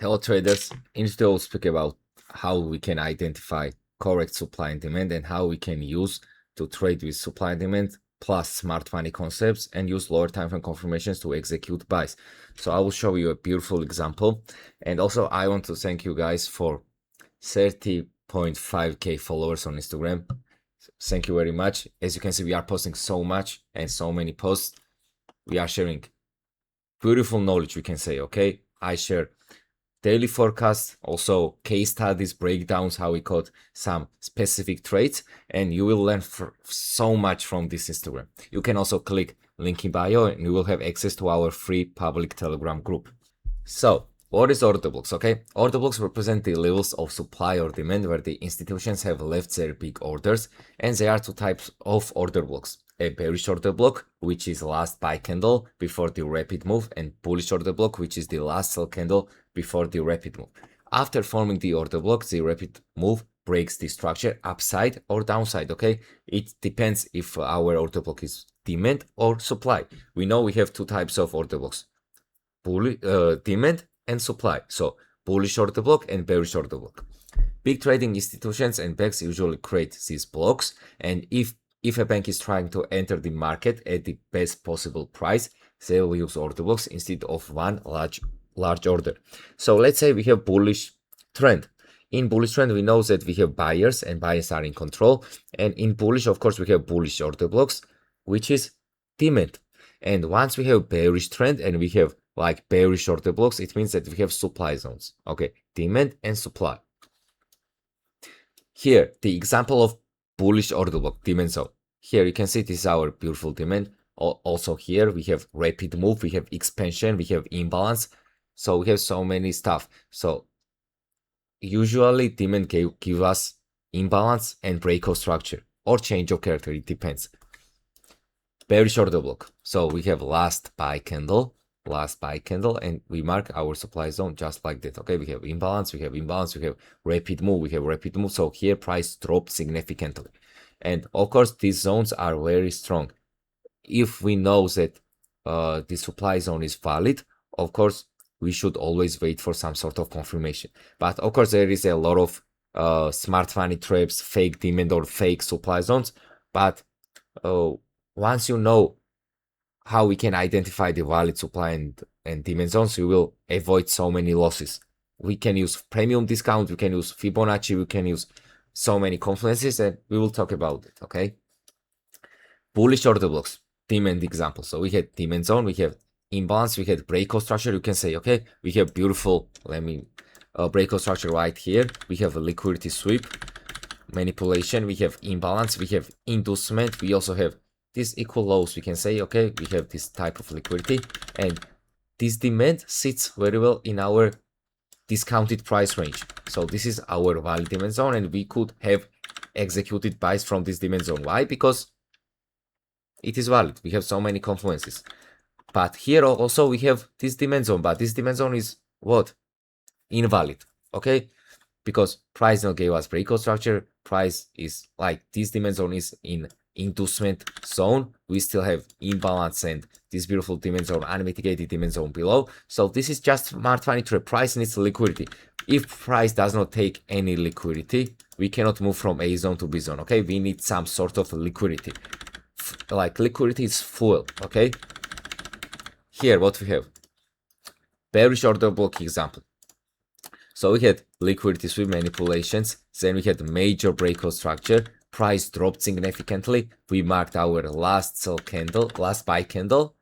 Hello traders, in today we'll speak about how we can identify correct supply and demand and how we can use to trade with supply and demand plus smart money concepts and use lower time frame confirmations to execute buys. So I will show you a beautiful example, and also I want to thank you guys for 30.5k followers on Instagram. Thank you very much. As you can see, we are posting so much and so many posts. We are sharing beautiful knowledge, we can say. Okay, I share daily forecasts, also case studies, breakdowns, how we caught some specific trades, and you will learn so much from this Instagram. You can also click link in bio and you will have access to our free public Telegram group. So what is order blocks? Okay, order blocks represent the levels of supply or demand where the institutions have left their big orders, and there are two types of order blocks: a bearish order block, which is last buy candle before the rapid move, and bullish order block, which is the last sell candle before the rapid move. After forming the order block, the rapid move breaks the structure upside or downside. Okay, it depends if our order block is demand or supply. We know we have two types of order blocks: demand and supply. So bullish order block and bearish order block. Big trading institutions and banks usually create these blocks, and if a bank is trying to enter the market at the best possible price, they will use order blocks instead of one large order. So let's say we have bullish trend. In bullish trend, we know that we have buyers and buyers are in control, and in bullish, of course, we have bullish order blocks, which is demand. And once we have bearish trend and we have like bearish order blocks, it means that we have supply zones. Okay, demand and supply. Here, the example of bullish order block, demand zone. Here you can see this is our beautiful demand. Also here we have rapid move, we have expansion, we have imbalance. So we have so many stuff. So usually demand give us imbalance and breakout structure or change of character, it depends. Bearish order block. So we have last buy candle, and we mark our supply zone just like that. Okay, we have imbalance, we have rapid move, so here price dropped significantly, and of course these zones are very strong. If we know that the supply zone is valid, of course we should always wait for some sort of confirmation. But of course there is a lot of smart money traps, fake demand or fake supply zones, but once you know how we can identify the valid supply and demand zones, we will avoid so many losses. We can use premium discount, we can use Fibonacci, we can use so many confluences, and we will talk about it. Okay, bullish order blocks, demand example. So we had demand zone, we have imbalance, we had breakout structure. You can say, okay, we have beautiful, breakout structure right here. We have a liquidity sweep, manipulation, we have imbalance, we have inducement, we also have these equal lows. We can say, okay, we have this type of liquidity, and this demand sits very well in our discounted price range. So this is our valid demand zone, and we could have executed buys from this demand zone. Why? Because it is valid. We have so many confluences. But here also we have this demand zone, but this demand zone is what? Invalid. Okay, because price now gave us breakout structure. Price is like this demand zone is in inducement zone. We still have imbalance and this beautiful demand zone, unmitigated demand zone below. So this is just smart money trap. Price needs liquidity. If price does not take any liquidity, we cannot move from A zone to B zone. Okay, we need some sort of liquidity. Like liquidity is full. Okay, here what we have: bearish order block example. So we had liquidity sweep manipulations, then we had major breakout structure. Price dropped significantly. We marked our last sell candle, last buy candle.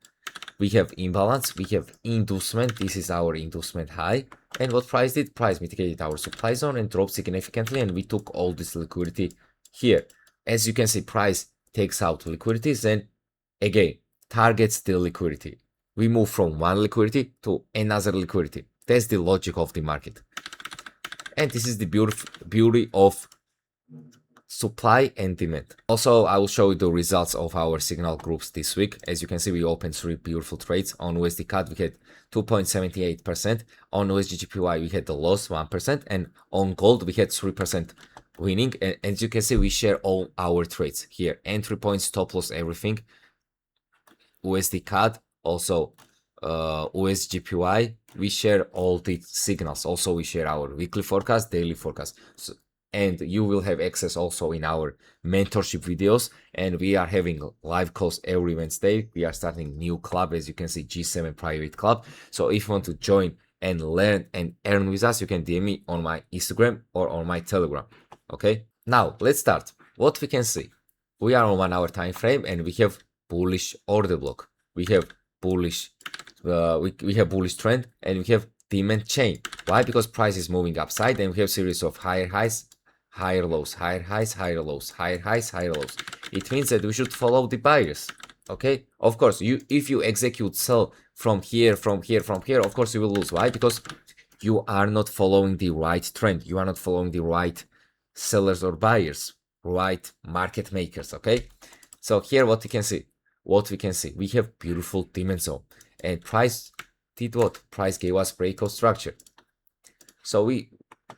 We have imbalance, we have inducement. This is our inducement high. And what price did? Price mitigated our supply zone and dropped significantly, and we took all this liquidity here. As you can see, price takes out liquidity, then again targets the liquidity. We move from one liquidity to another liquidity. That's the logic of the market. And this is the beauty of supply and demand. Also, I will show you the results of our signal groups this week. As you can see, we opened 3 beautiful trades. On USD CAD, we had 2.78%. On USGPY, we had the loss 1%. And on gold, we had 3% winning. And as you can see, we share all our trades here. Entry points, stop loss, everything. USD CAD, also USGPY, we share all the signals. Also, we share our weekly forecast, daily forecast. So, and you will have access also in our mentorship videos. And we are having live calls every Wednesday. We are starting new club, as you can see, G7 private club. So if you want to join and learn and earn with us, you can DM me on my Instagram or on my Telegram. Okay, now let's start. What we can see, we are on 1 hour time frame and we have bullish order block. We have bullish we have bullish trend and we have demand chain. Why? Because price is moving upside and we have series of higher highs, higher lows, higher highs, higher lows, higher highs, higher lows. It means that we should follow the buyers. Okay, of course, if you execute sell from here, of course you will lose. Why? Because you are not following the right trend. You are not following the right sellers or buyers, right market makers. Okay, so here what we can see, we have beautiful demand zone and price did what? Price gave us breakout structure. So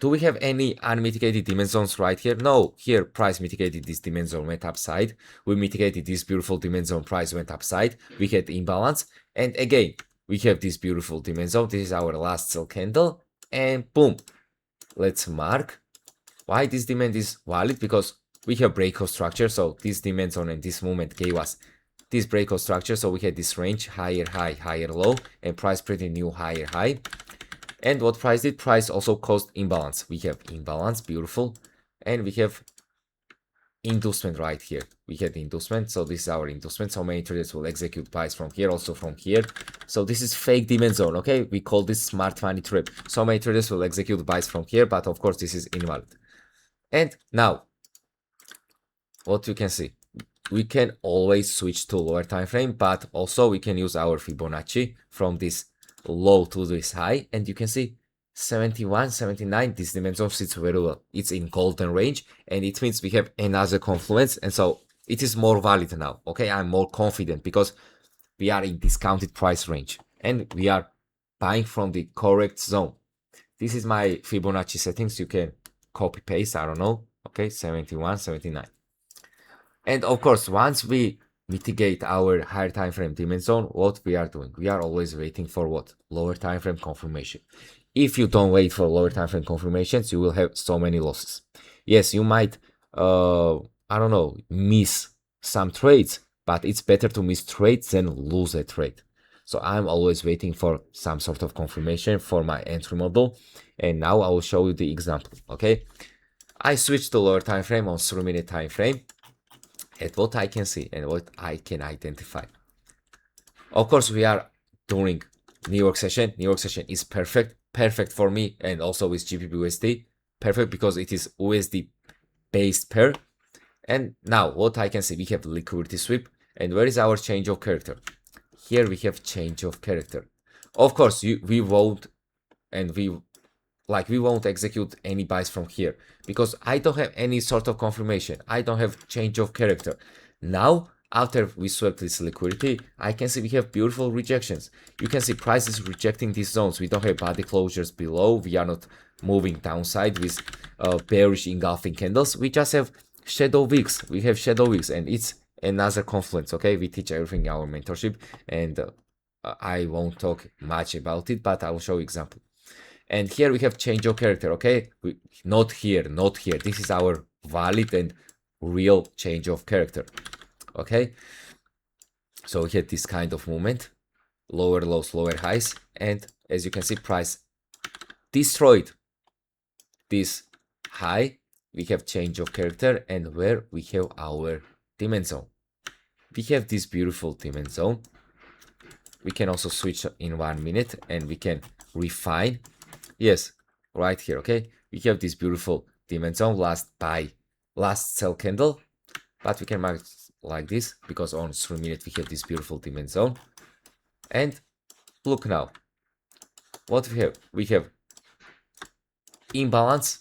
do we have any unmitigated demand zones right here? No, here price mitigated this demand zone, went upside. We mitigated this beautiful demand zone, price went upside. We had imbalance. And again, we have this beautiful demand zone. This is our last sell candle. And boom, let's mark why this demand is valid, because we have breakout structure. So this demand zone and this movement gave us this breakout structure. So we had this range, higher high, higher low, and price pretty new higher high. And what price did? Price also caused imbalance. We have imbalance, beautiful. And we have inducement right here. We had inducement, so this is our inducement. So many traders will execute buys from here, also from here. So this is fake demand zone, okay? We call this smart money trap. So many traders will execute buys from here, but of course this is invalid. And now, what you can see, we can always switch to lower time frame, but also we can use our Fibonacci from this low to this high, and you can see 71, 79, this demand zone sits very well. It's in golden range, and it means we have another confluence, and so it is more valid now. Okay, I'm more confident because we are in discounted price range and we are buying from the correct zone. This is my Fibonacci settings. You can copy paste, I don't know. Okay, 71, 79. And of course, once we mitigate our higher time frame demand zone, what we are doing, we are always waiting for what? Lower time frame confirmation. If you don't wait for lower time frame confirmations, you will have so many losses. Yes, you might I don't know, miss some trades, but it's better to miss trades than lose a trade. So I'm always waiting for some sort of confirmation for my entry model, and now I will show you the example. Okay, I switched to lower time frame on 3-minute time frame at what I can see and what I can identify. Of course, we are doing New York session. New York session is perfect for me, and also with GBP USD, perfect because it is USD based pair. And now what I can see, we have liquidity sweep, and where is our change of character? Here we have change of character. Of course, we won't execute any buys from here because I don't have any sort of confirmation. I don't have change of character. Now, after we swept this liquidity, I can see we have beautiful rejections. You can see price is rejecting these zones. We don't have body closures below. We are not moving downside with bearish engulfing candles. We just have shadow wicks. We have shadow wicks, and it's another confluence. Okay, we teach everything in our mentorship, and I won't talk much about it, but I will show you example. And here we have change of character. Okay, not here. This is our valid and real change of character. Okay, so we had this kind of movement, lower lows, lower highs, and as you can see, price destroyed this high. We have change of character, and where we have our demand zone. We have this beautiful demand zone. We can also switch in 1 minute and we can refine. Yes, right here. Okay, we have this beautiful demand zone, last sell candle, but we can mark it like this because on 3 minutes we have this beautiful demand zone. And look now what we have imbalance.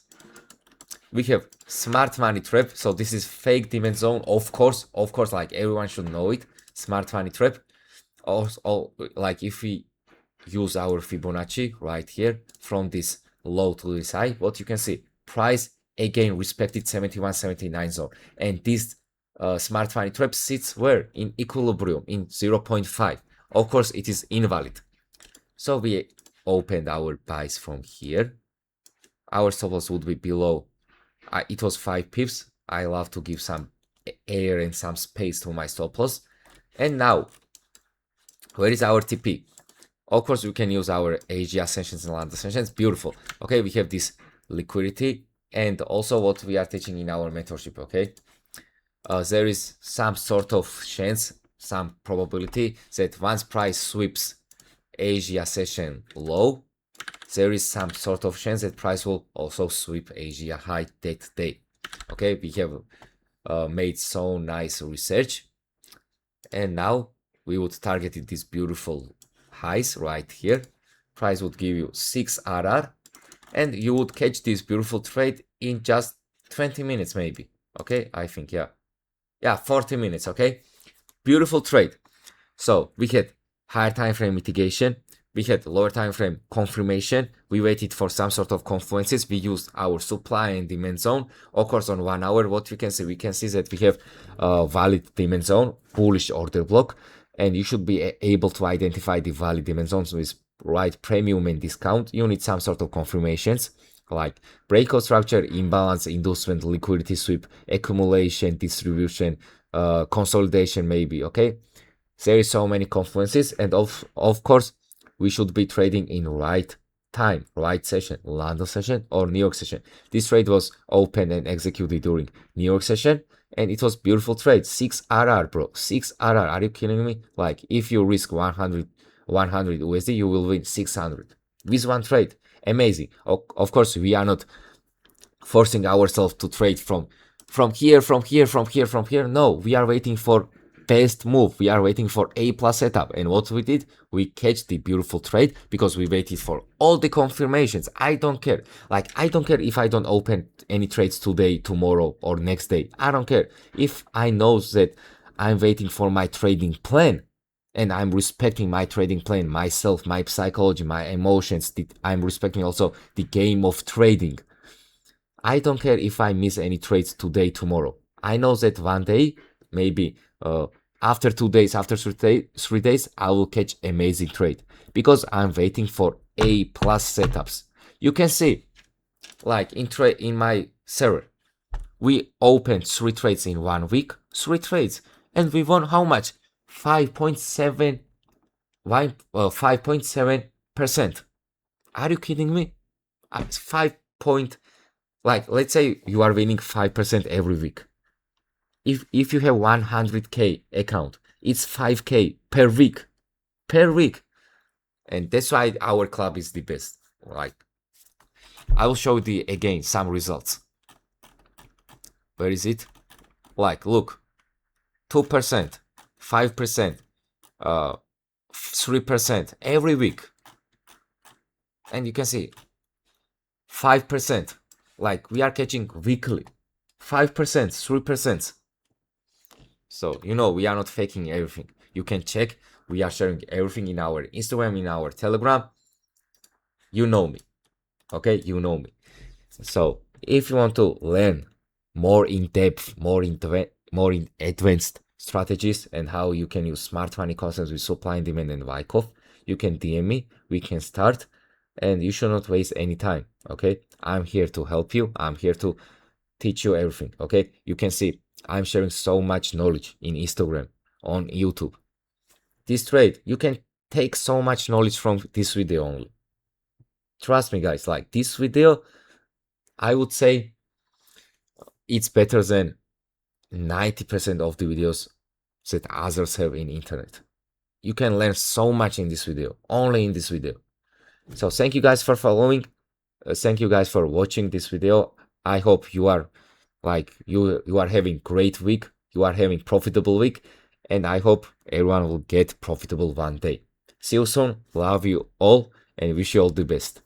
We have smart money trap. So this is fake demand zone. Of course, like everyone should know it. Smart money trap. Also, like if we use our Fibonacci right here from this low to this high, what you can see, price again respected 71, 79 zone, and this smart money trap sits where? In equilibrium in 0.5. Of course, it is invalid. So we opened our buys from here. Our stop loss would be below. It was 5 pips. I love to give some air and some space to my stop loss. And now, where is our TP? Of course, we can use our AG ascensions and land ascensions. Beautiful. Okay, we have this liquidity and also what we are teaching in our mentorship. Okay, there is some sort of chance, some probability that once price sweeps AG ascension low, there is some sort of chance that price will also sweep AG high that day. Okay, we have made so nice research, and now we would target this beautiful highs right here. Price would give you 6 RR and you would catch this beautiful trade in just 20 minutes maybe. Okay, I think, yeah, 40 minutes. Okay, beautiful trade. So we had higher time frame mitigation, we had lower time frame confirmation, we waited for some sort of confluences, we used our supply and demand zone. Of course, on 1 hour, what we can see that we have a valid demand zone, bullish order block, and you should be able to identify the valid demand zones with right premium and discount. You need some sort of confirmations like breakout structure, imbalance, inducement, liquidity sweep, accumulation, distribution, consolidation maybe. Okay, there is so many confluences, and of course we should be trading in right time, right session, London session or New York session. This trade was opened and executed during New York session, and it was beautiful trade. 6 RR, bro. 6 RR. Are you kidding me? Like, if you risk 100 USD, you will win 600 with one trade. Amazing. Of course, we are not forcing ourselves to trade from here. No, we are waiting for best move. We are waiting for A+ setup. And what we did, we catch the beautiful trade because we waited for all the confirmations. I don't care. Like, I don't care if I don't open any trades today, tomorrow, or next day. I don't care. If I know that I'm waiting for my trading plan and I'm respecting my trading plan, myself, my psychology, my emotions, I'm respecting also the game of trading. I don't care if I miss any trades today, tomorrow. I know that one day, maybe after 2 days, after 3 days, I will catch amazing trade because I'm waiting for A+ setups. You can see, like in my server, we opened 3 trades in 1 week, 3 trades, and we won how much? 5.7%. Are you kidding me? 5. Like, let's say you are winning 5% every week. If you have 100k account, it's 5k per week. And that's why our club is the best. Like, I will show you again some results. Where is it? Like, look, 2%, 5%, 3% every week. And you can see 5%. Like, we are catching weekly 5%, 3%. So, we are not faking everything. You can check. We are sharing everything in our Instagram, in our Telegram. You know me. Okay, you know me. So, if you want to learn more in depth, more in advanced strategies and how you can use smart money concepts with supply and demand and Wyckoff, you can DM me. We can start, and you should not waste any time. Okay, I'm here to help you. I'm here to teach you everything. Okay, you can see I'm sharing so much knowledge in Instagram, on YouTube. This trade, you can take so much knowledge from this video only. Trust me, guys, like, this video, I would say it's better than 90% of the videos that others have in internet. You can learn so much in this video, only in this video. So thank you guys for following. Thank you guys for watching this video. I hope you are you are having great week. You are having profitable week, and I hope everyone will get profitable one day. See you soon. Love you all and wish you all the best.